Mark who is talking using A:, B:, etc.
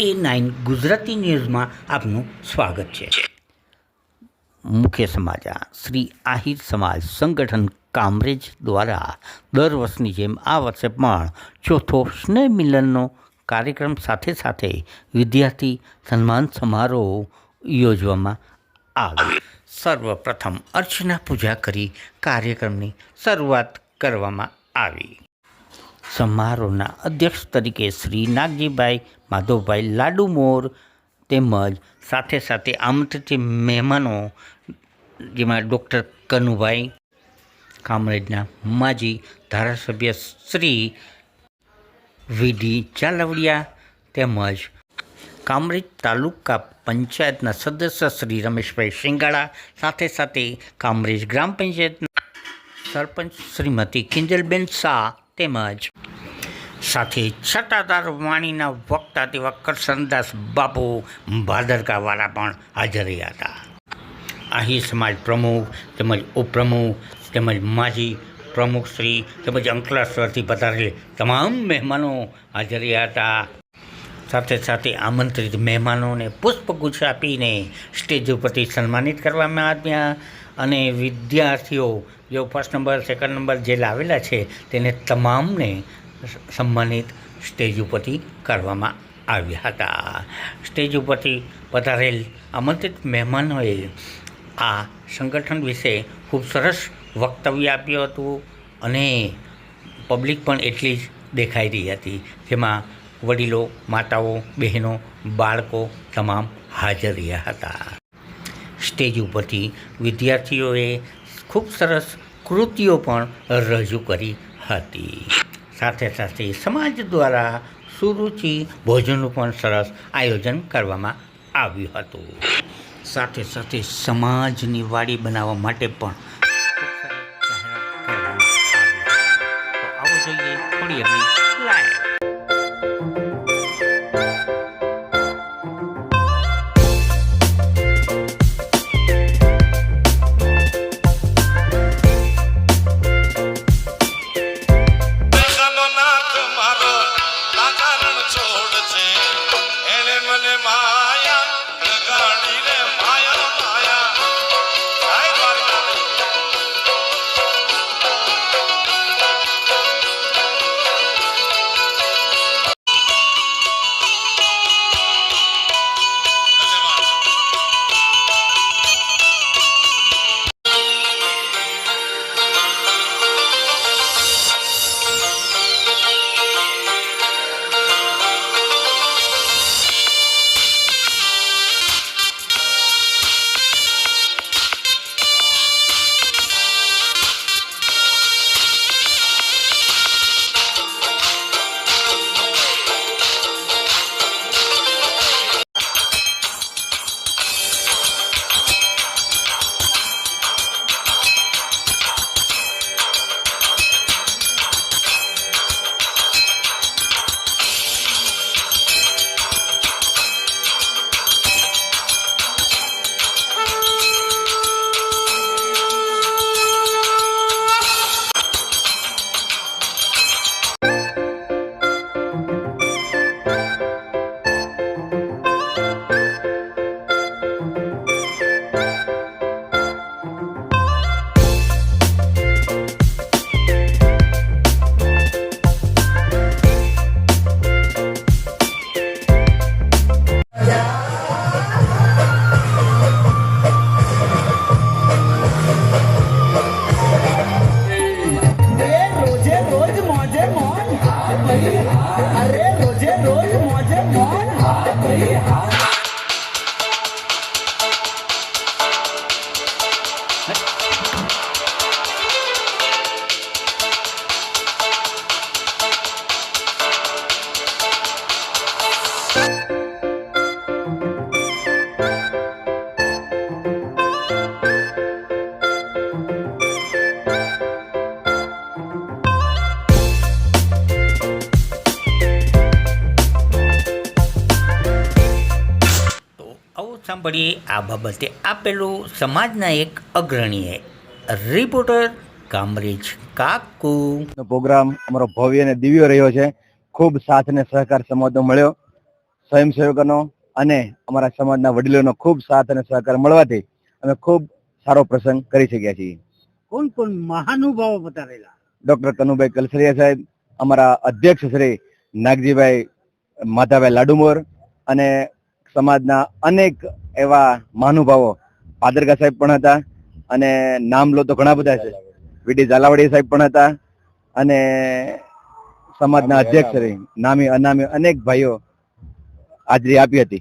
A: A9 Gujarati ન્યૂઝમાં આપનું સ્વાગત છે। મુખ્ય સમાચાર। શ્રી આહિર સમાજ સંગઠન કામરેજ દ્વારા દર વર્ષની જેમ આ વર્ષે પણ ચોથો સ્નેહ મિલનનો કાર્યક્રમ સાથે સાથે વિદ્યાર્થી સન્માન સમારોહ યોજવામાં આવ્યો। સર્વપ્રથમ અર્ચના પૂજા કરી કાર્યક્રમની શરૂઆત કરવામાં આવી। સમારોહના અધ્યક્ષ તરીકે શ્રી નાગજીભાઈ માધવભાઈ લાડુમોર તેમજ સાથે સાથે આમંત્રિત મહેમાનો જેમાં ડૉક્ટર કનુભાઈ, કામરેજના માજી ધારાસભ્ય શ્રી વીડી ચાલવડિયા તેમજ કામરેજ તાલુકા પંચાયતના સદસ્ય શ્રી રમેશભાઈ શિંગાળા, સાથે સાથે કામરેજ ગ્રામ પંચાયતના સરપંચ શ્રીમતી કિંજલબેન શાહ તેમજ સાથે છટાદાર વાણીના વક્તા તેવા કરશનદાસ બાપુ ભાદરકાવાળા પણ હાજર રહ્યા હતા। આહિર સમાજ પ્રમુખ તેમજ ઉપપ્રમુખ તેમજ માજી પ્રમુખશ્રી તેમજ અંકલેશ્વરથી પધારેલ તમામ મહેમાનો હાજર રહ્યા હતા। સાથે સાથે આમંત્રિત મહેમાનોને પુષ્પગુચ્છ આપીને સ્ટેજ ઉપરથી સન્માનિત કરવામાં આવ્યા અને વિદ્યાર્થીઓ જો ફર્સ્ટ નંબર, સેકન્ડ નંબર જે લાવેલા છે તેને તમામને સન્માનિત સ્ટેજ ઉપરથી કરવામાં આવ્યા હતા। સ્ટેજ ઉપરથી પધારેલ આમંત્રિત મહેમાનોએ આ સંગઠન વિશે ખૂબ સરસ વક્તવ્ય આપ્યું હતું અને પબ્લિક પણ એટલી જ દેખાઈ રહી હતી, જેમાં વડીલો, માતાઓ, બહેનો, બાળકો તમામ હાજર રહ્યા હતા। સ્ટેજ ઉપરથી વિદ્યાર્થીઓએ ખૂબ સરસ કૃતિઓ પણ રજૂ કરી હતી। સાથે સાથે સમાજ દ્વારા સુરુચિ ભોજનનું પણ સરસ આયોજન કરવામાં આવ્યું હતું। સાથે સાથે સમાજની વાડી બનાવવા માટે પણ આવો જોઈએ થોડી એમની લાઈન। સાંભળીએ આ બાબતે આપેલું સમાજના એક અગ્રણીએ। રિપોર્ટર કામરેજ કાકુ।
B: પ્રોગ્રામ અમારો ભવ્ય અને દિવ્ય રહ્યો છે। ખૂબ સાથ અને સહકાર સમાજનો મળ્યો। સ્વયંસેવકોનો અને અમારા સમાજના વડીલોનો ખૂબ સાથ અને સહકાર મળવાથી અમે ખૂબ સારો પ્રસંગ કરી શક્યા છીએ.
C: કોણ કોણ મહાનુભાવો પધારેલા?
B: ડોક્ટર કનુભાઈ કલસરિયા સાહેબ, અમારા અધ્યક્ષ શ્રી નાગજીભાઈ માધાભાઈ લાડુમોર અને સમાજના અનેક એવા મહાનુભાવો, પાદરકા સાહેબ પણ હતા અને નામ લો તો ઘણા બધા છે. વીડી ઝાલાવાડી સાહેબ પણ હતા અને સમાજના અધ્યક્ષ શ્રી નામી અનામી અનેક ભાઈઓ હાજરી આપી હતી.